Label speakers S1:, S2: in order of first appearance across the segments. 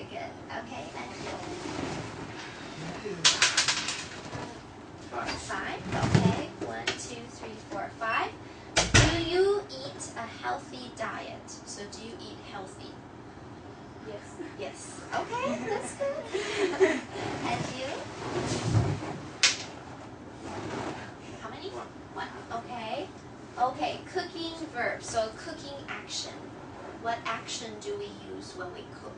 S1: very good. Okay, and five. Okay, 1, 2, 3, 4, 5. Do you eat a healthy diet? So do you eat healthy?
S2: Yes.
S1: Yes. Okay, that's good. And you? How many? One. Okay. Okay, cooking verb. So cooking action. What action do we use when we cook?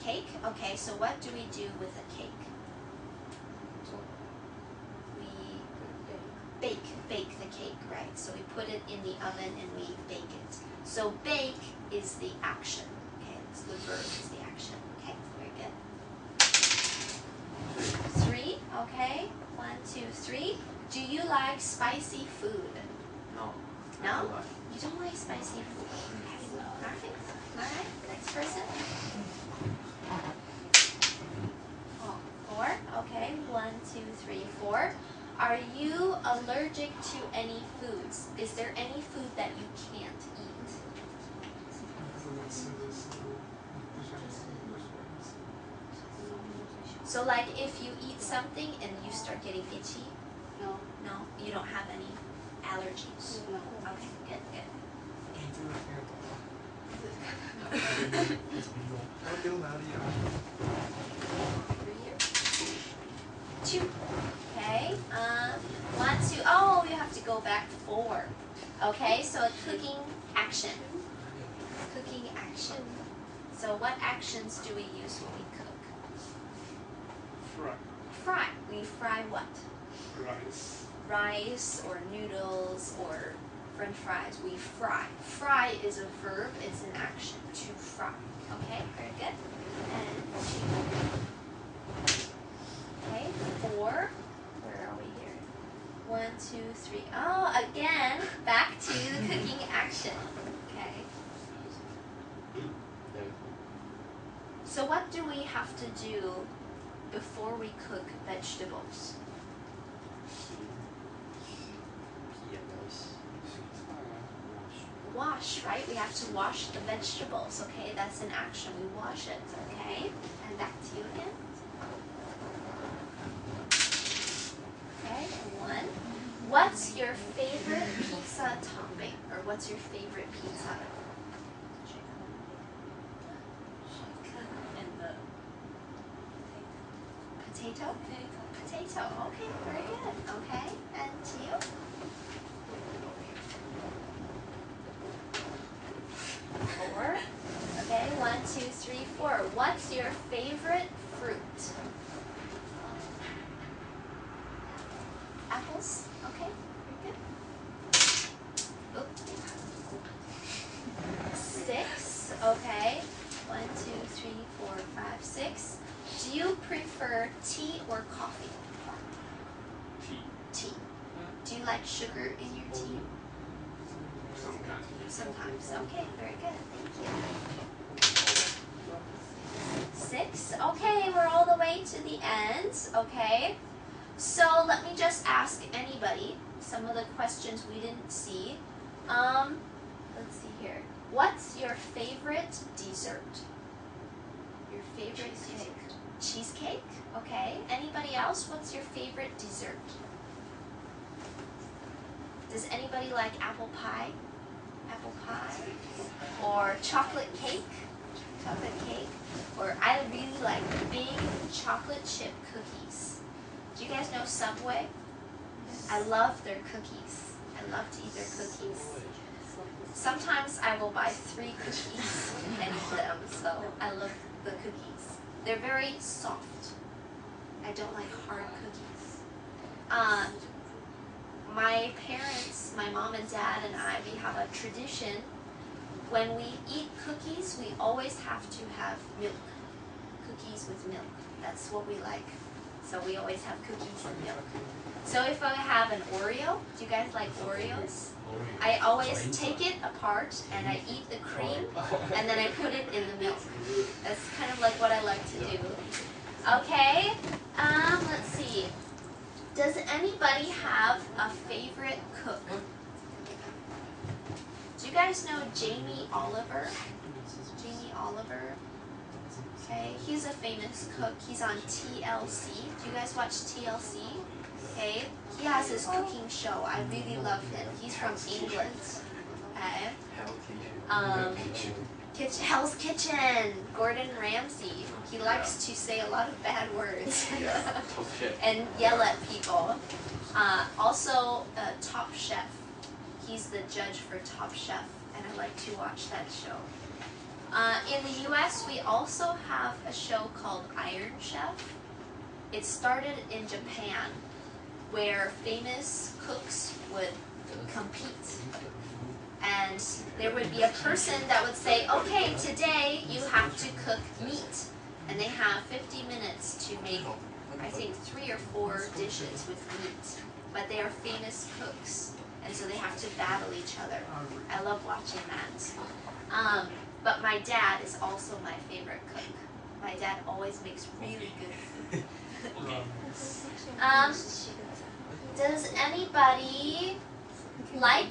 S1: Cake? Okay, so what do we do with a cake? We bake the cake, right? So we put it in the oven and we bake it. So bake is the action. Okay, it's the verb is the action. Okay, very good. 3, okay. 1, 2, 3. Do you like spicy food?
S3: No.
S1: No? You don't like spicy food. Okay. Alright, next person. 4, okay. 1, 2, 3, 4. Are you allergic to any foods? Is there any food that you can't eat? So like if you eat something and you start getting itchy?
S2: No.
S1: No? You don't have any allergies?
S2: No.
S1: Okay, good, good.
S3: 丢哪里啊？
S1: 2. Okay. 1, 2. Oh, you have to go back 4. Okay, so a cooking action. Cooking action. So what actions do we use when we cook?
S3: Fry.
S1: Fry. We fry what?
S3: Rice.
S1: Rice or noodles or French fries. We fry. Fry is a verb. It's an action. To fry. Okay, very good. And 2. Okay, 4. Where are we here? 1, 2, 3. Oh, again, back to the cooking action. Okay. So what do we have to do before we cook vegetables? Wash, right? We have to wash the vegetables, okay? That's an action. We wash it, okay? And back to you again. Okay, 1. What's your favorite pizza topping? Or what's your favorite pizza?
S2: And the
S1: Potato? Potato, okay, very good. Okay, and to you? 4. Okay, 1, 2, 3, 4. What's your favorite fruit? Apples? Okay, very good. Oop. 6. Okay. 1, 2, 3, 4, 5, 6. Do you prefer tea or coffee?
S3: Tea.
S1: Tea. Do you like sugar in your tea?
S3: Sometimes.
S1: Sometimes. Okay, very good. Thank you. 6. Okay, we're all the way to the end. Okay. So let me just ask anybody some of the questions we didn't see. Let's see here. What's your favorite dessert? Your favorite dessert? Cheesecake? Okay. Anybody else? What's your favorite dessert? Does anybody like apple pie? Apple pie? Or chocolate cake? Chocolate cake? Or I really like big chocolate chip cookies. Do you guys know Subway? I love their cookies. I love to eat their cookies. Sometimes I will buy 3 cookies and eat them, so I love the cookies. They're very soft. I don't like hard cookies. My parents, my mom and dad and I, we have a tradition. When we eat cookies, we always have to have milk. Cookies with milk. That's what we like. So we always have cookies and milk. So if I have an Oreo, do you guys like Oreos? I always take it apart and I eat the cream and then I put it in the milk. That's kind of like what I like to do. Okay, let's see. Does anybody have a favorite cook? Do you guys know Jamie Oliver? Jamie Oliver. Okay, he's a famous cook. He's on TLC. Do you guys watch TLC? Okay, he has his cooking show. I really love him. He's from England. Okay. Hell's Kitchen. Gordon Ramsay. He likes to say a lot of bad words and yell at people. Also, Top Chef. He's the judge for Top Chef, and I like to watch that show. In the US, we also have a show called Iron Chef. It started in Japan, where famous cooks would compete. And there would be a person that would say, okay, today you have to cook meat. And they have 50 minutes to make, I think, 3 or 4 dishes with meat. But they are famous cooks, and so they have to battle each other. I love watching that. But my dad is also my favorite cook. My dad always makes really good food. Does anybody like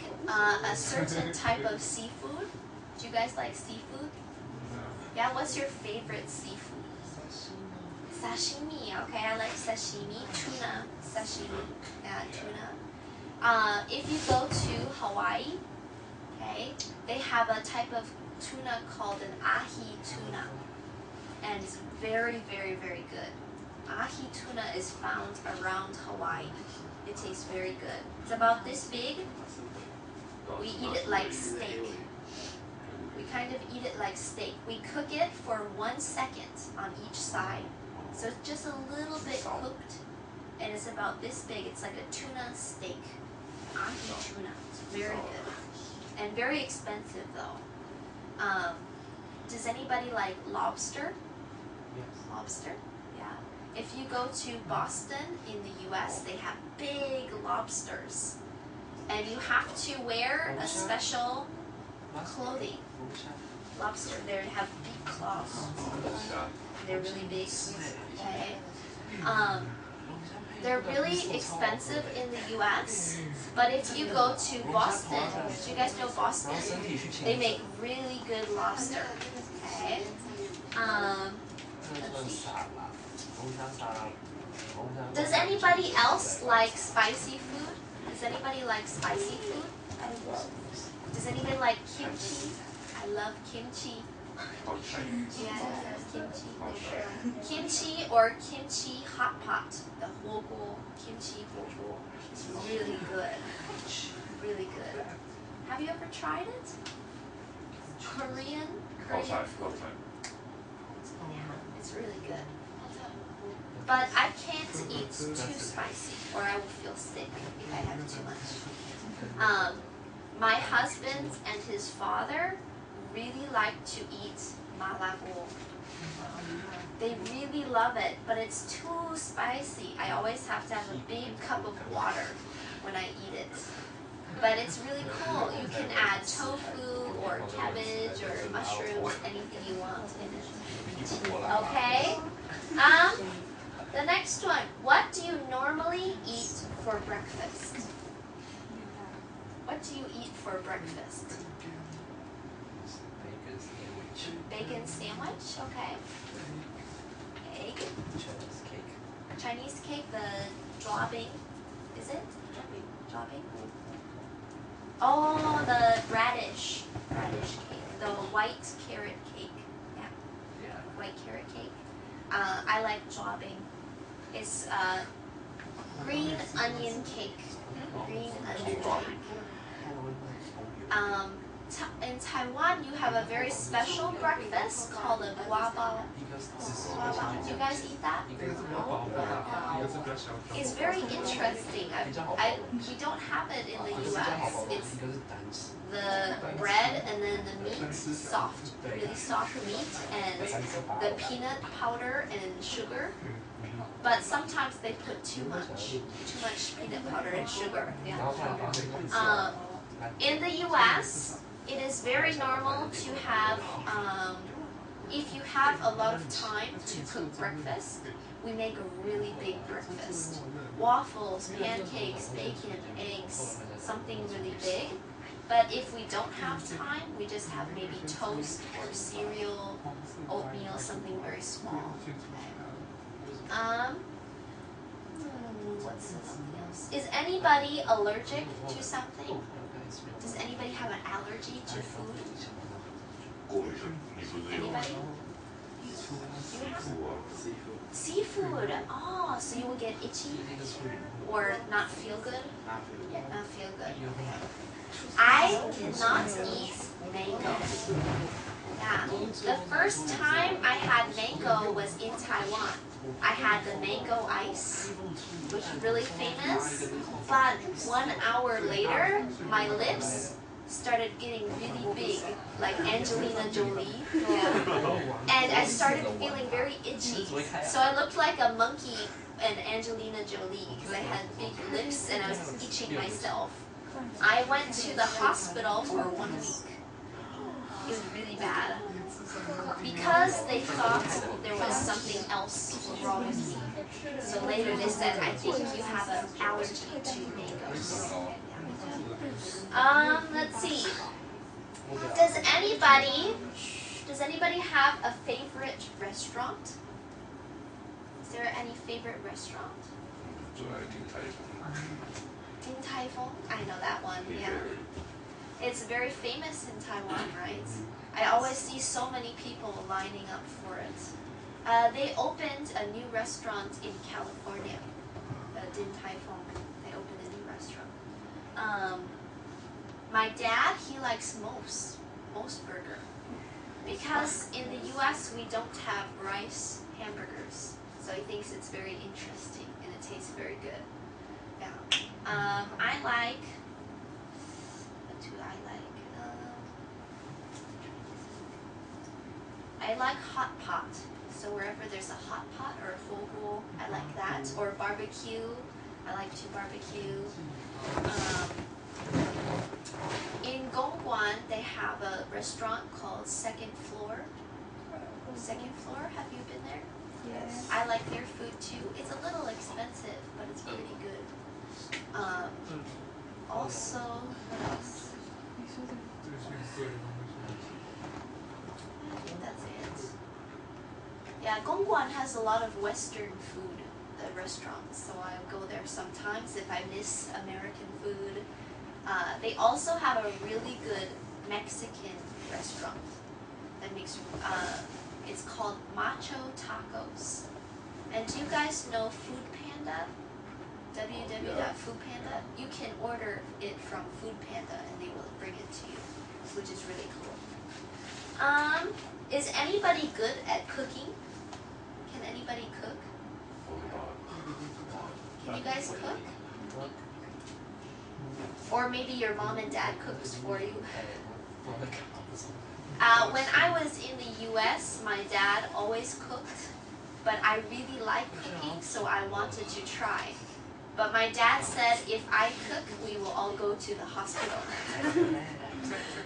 S1: a certain type of seafood? Do you guys like seafood? Yeah, what's your favorite seafood? Sashimi. Okay, I like sashimi. Tuna. Sashimi. Yeah, tuna. If you go to Hawaii, okay, they have a type of tuna called an ahi tuna. And it's very, very, very good. Ahi tuna is found around Hawaii. It tastes very good. It's about this big. We eat it like steak. We kind of eat it like steak. We cook it for 1 second on each side. So it's just a little bit cooked. And it's about this big. It's like a tuna steak. Ahi tuna. It's very good. And very expensive though. Does anybody like lobster?
S3: Yes.
S1: Lobster? Yeah. If you go to Boston in the US, they have big lobsters. And you have to wear a special clothing. Lobster, they have big claws. They're really big. Okay. They're really expensive in the US, but if you go to Boston, do you guys know Boston? They make really good lobster. Okay. Let's see. Does anybody else like spicy food? Does anybody like spicy food? Does anybody like kimchi? I love kimchi. Yeah, kimchi. Kimchi or kimchi hot pot. The huoguo, kimchi huoguo. It's really good. Really good. Have you ever tried it? Korean?
S3: All time.
S1: Yeah, it's really good. But I can't eat too spicy or I will feel sick if I have too much. My husband and his father really like to eat malago. They really love it, but it's too spicy. I always have to have a big cup of water when I eat it. But it's really cool. You can add tofu or cabbage or mushrooms, anything you want in it. Okay? The next one. What do you normally eat for breakfast? What do you eat for breakfast? Bacon sandwich, okay. Egg. Chinese cake, the dropping. Is it? Dropping? Oh, the radish cake. The white carrot cake. Yeah. White carrot cake. I like dropping. It's green onion cake. Green onion cake. In Taiwan, you have a very special breakfast called a guabao. Do you guys eat that? It's very interesting. We don't have it in the US. It's the bread and then the meat, soft, really soft meat, and the peanut powder and sugar. But sometimes they put too much peanut powder and sugar. Yeah. In the US, it is very normal to have, if you have a lot of time to cook breakfast, we make a really big breakfast. Waffles, pancakes, bacon, eggs, something really big. But if we don't have time, we just have maybe toast or cereal oatmeal, something very small. What's something else? Is anybody allergic to something? Does anybody have an allergy to food? Anybody? Seafood. Oh, so you will get itchy or not feel good? Not feel good. I cannot eat mango. Yeah. The first time I had mango was in Taiwan. I had the mango ice, which is really famous. But 1 hour later, my lips started getting really big, like Angelina Jolie. Yeah. And I started feeling very itchy. So I looked like a monkey and Angelina Jolie because I had big lips and I was itching myself. I went to the hospital for 1 week. It was really bad. Because they thought there was something else wrong with me. So later they said, I think you have an allergy to mangoes. Let's see. Does anybody have a favorite restaurant? Is there any favorite restaurant? Din Tai Fung? I know that one, yeah. It's very famous in Taiwan, right? I always see so many people lining up for it. They opened a new restaurant in California, Din Tai Fung. They opened a new restaurant. My dad, he likes Moe's Burger. Because in the US we don't have rice hamburgers. So he thinks it's very interesting and it tastes very good. Yeah. I like, what do I like? I like hot pot. So wherever there's a hot pot or a fogo, I like that. Or barbecue, I like to barbecue. In Gongguan, they have a restaurant called Second Floor. Second Floor, have you been there?
S2: Yes.
S1: I like their food too. It's a little expensive, but it's pretty good. Also, what else? I think that's it. Yeah, Gongguan has a lot of Western food, the restaurants, so I go there sometimes if I miss American food. They also have a really good Mexican restaurant that makes, it's called Macho Tacos. And do you guys know Food Panda? www.foodpanda? You can order it from Food Panda and they will bring it to you, which is really cool. Is anybody good at cooking? Can anybody cook? Can you guys cook? Or maybe your mom and dad cooks for you. When I was in the US, my dad always cooked, but I really like cooking, so I wanted to try. But my dad said if I cook, we will all go to the hospital.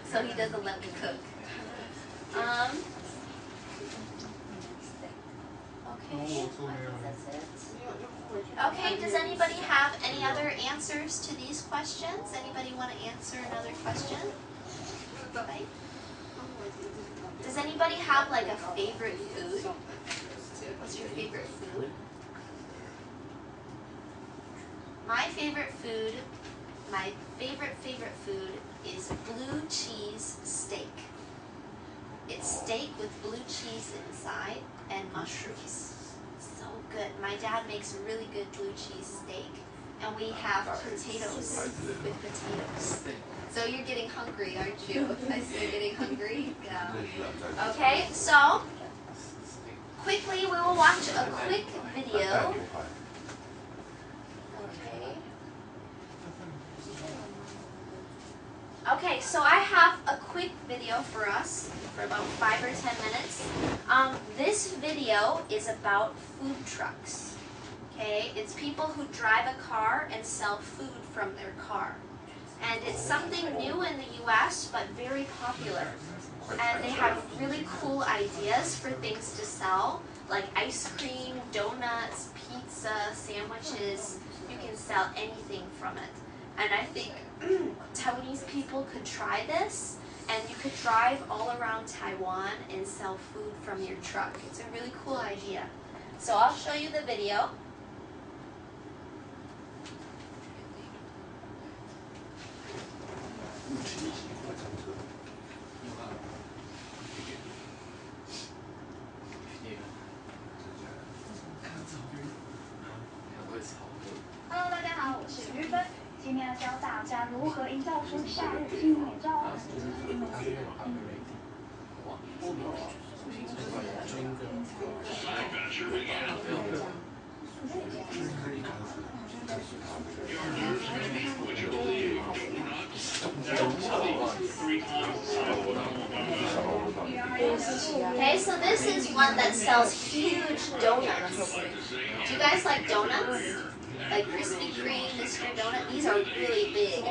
S1: So he doesn't let me cook. Okay, I think that's it. Okay, does anybody have any other answers to these questions? Anybody want to answer another question? Okay. Does anybody have like a favorite food? What's your favorite food? My favorite food is blue cheese steak. It's steak with blue cheese inside and mushrooms. So good. My dad makes really good blue cheese steak. And we have potatoes with potatoes. So you're getting hungry, aren't you? I see you getting hungry. Yeah. Okay, so quickly we will watch a quick video. Okay, so I have a quick video for us for about 5 or 10 minutes. This video is about food trucks. Okay, it's people who drive a car and sell food from their car. And it's something new in the US, but very popular. And they have really cool ideas for things to sell, like ice cream, donuts, pizza, sandwiches. You can sell anything from it. And I think Taiwanese people could try this and you could drive all around Taiwan and sell food from your truck. It's a really cool idea. So I'll show you the video.
S2: Hello， 大家好，我是玉芬，今天要教大家如何营造出夏日新美照。
S1: Okay, so this is one that sells huge donuts. Do you guys like donuts? Like Krispy Kreme, Mr. Donut? These are really big.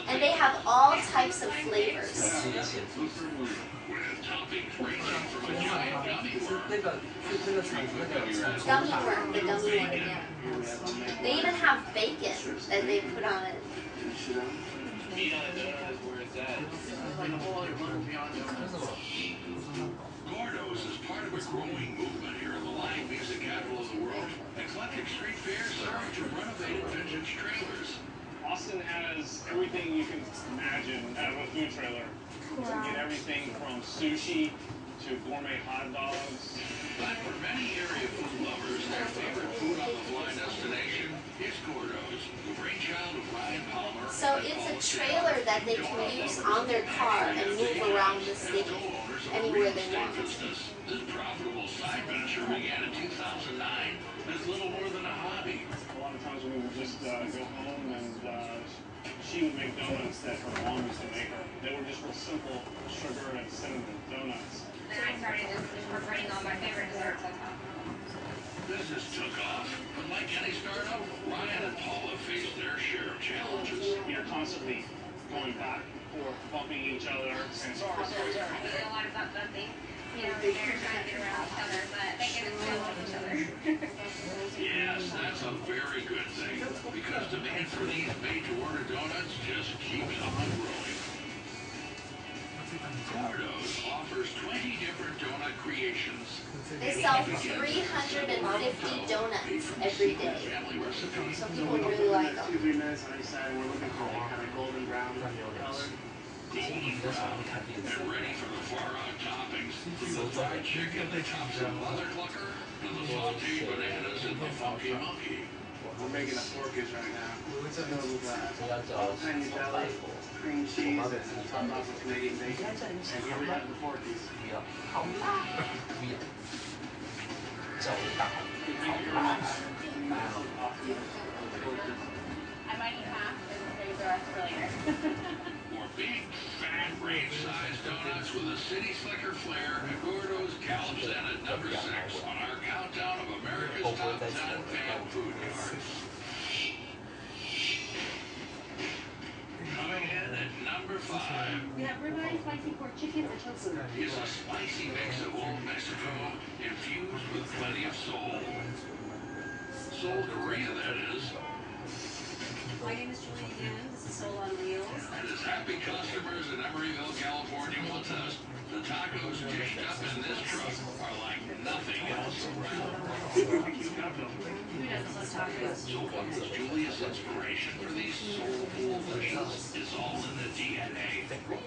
S1: And they have all types of flavors. Gummy worm, the gummy worm, yeah. They even have bacon that they put on it.
S4: Gordo's is part of a growing movement here in the live music capital of the world. Eclectic street fairs serve to renovated vintage trailers.
S5: Austin has everything you can imagine out of a food trailer. You can get everything from sushi to gourmet hot dogs.
S4: But for many area food lovers, their favorite food on the fly destination is Gordo's, the brainchild of Ryan Palmer.
S1: So it's a trailer that they can use on their car and move around the city anywhere they want.
S4: This profitable side venture began in 2009 as little more than a hobby.
S5: A lot of times we would just go home and she would make donuts that her mom used to make her. They were just real simple sugar and cinnamon donuts.
S6: Then I started just incorporating all my favorite desserts on top.
S4: Business took off, but like any startup, Ryan and Paula faced their share of challenges.
S5: You're constantly going back and forth, bumping each other. And
S6: I did a lot of bumping. You know, they're trying to get around each other, but they can still love each other.
S4: Yes, that's a very good thing, because demand for these made-to-order donuts just keeps on growing. Gordo's offers 20 different donut creations.
S1: They sell 350 donuts every day. So people really like them.
S5: 2 minutes on each side, we're looking for that kind of golden brown color.
S4: Golden brown and ready for the far-out toppings, from the fried chicken that tops of mother clucker to the sauteed bananas and the funky monkey.
S5: We're making a porkies right now. Filled with all kinds of jelly, cream cheese, and top off with Canadian bacon. And here we have the porkies.
S6: I might eat half and save the rest for later.
S4: More big, fat, range-sized donuts with a city slicker flair. Gordo's gallops in at number 6 on our countdown of America's top 10 fan food cards. Coming in at number 5
S2: We have ribeye, spicy pork chicken, and tofu.
S4: is a spicy mix of old Mexico infused with plenty of soul. Seoul, Korea, that is.
S2: My name is Julie again. This is Soul on Wheels.
S4: And as happy customers in Emeryville, California will attest, the tacos caged up in this truck are like nothing else around.
S2: Who doesn't love tacos?
S4: So what was Julia's inspiration for these soulful dishes? It's all in the DNA.
S2: Food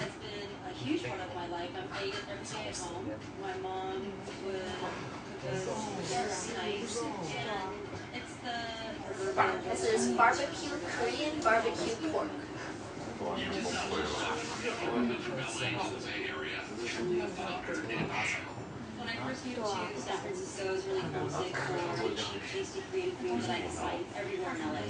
S2: has been a huge part of my life. I ate it every day at home. My mom would cook us nice, and it's
S1: This is barbecue, Korean barbecue pork.
S4: You did not live far from LA to the Bay Area. Julia found her niche.
S2: When I first moved to San Francisco, I was really homesick for cheap, tasty Korean food that I could find everywhere in LA.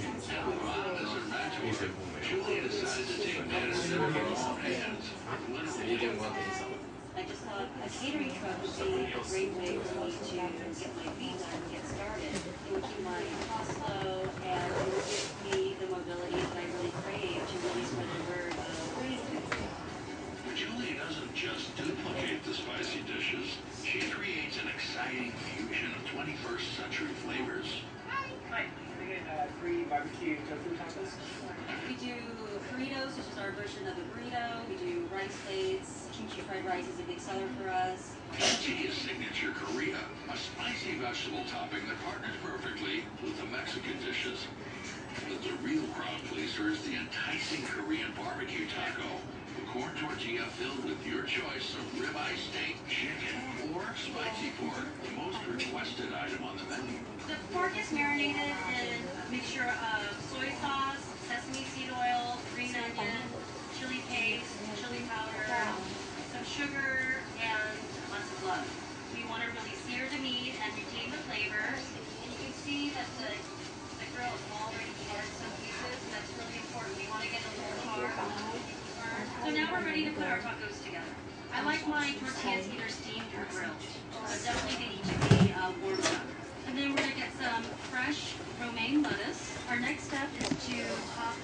S4: Mom is her mentor. Julia decided to take matters into her own hands. Literally.
S2: I just thought a catering truck would be a great way for me to get my feet wet and get started. It would keep my costs low, and it would give me the mobility that I really crave to really spread the word of Korean food.
S4: But Julia doesn't just duplicate the spicy dishes. She creates an exciting fusion of 21st century flavors.
S5: Hi, can I get 3 barbecue tofu tacos?
S2: We do burritos, which is our version of a burrito. We do rice plates. Kimchi fried rice is a big seller for us.
S4: Kimchi is signature Korea, a spicy vegetable topping that partners perfectly with the Mexican dishes. But the real crowd pleaser is the enticing Korean barbecue taco. A corn tortilla filled with your choice of ribeye steak, chicken, or spicy pork, the most requested item on the menu.
S2: The pork is marinated in a mixture of soy sauce, sesame seed oil, green onion, chili paste, chili powder, some sugar, and lots of love. We want to really sear the meat and retain the flavors. And you can see that the grill is already charred some pieces. That's really important. We want to get a little char. So now we're ready to put our tacos together. I like my tortillas either steamed or grilled. But definitely they need to be warmed up. And then we're going to get some fresh romaine lettuce. Our next step is to top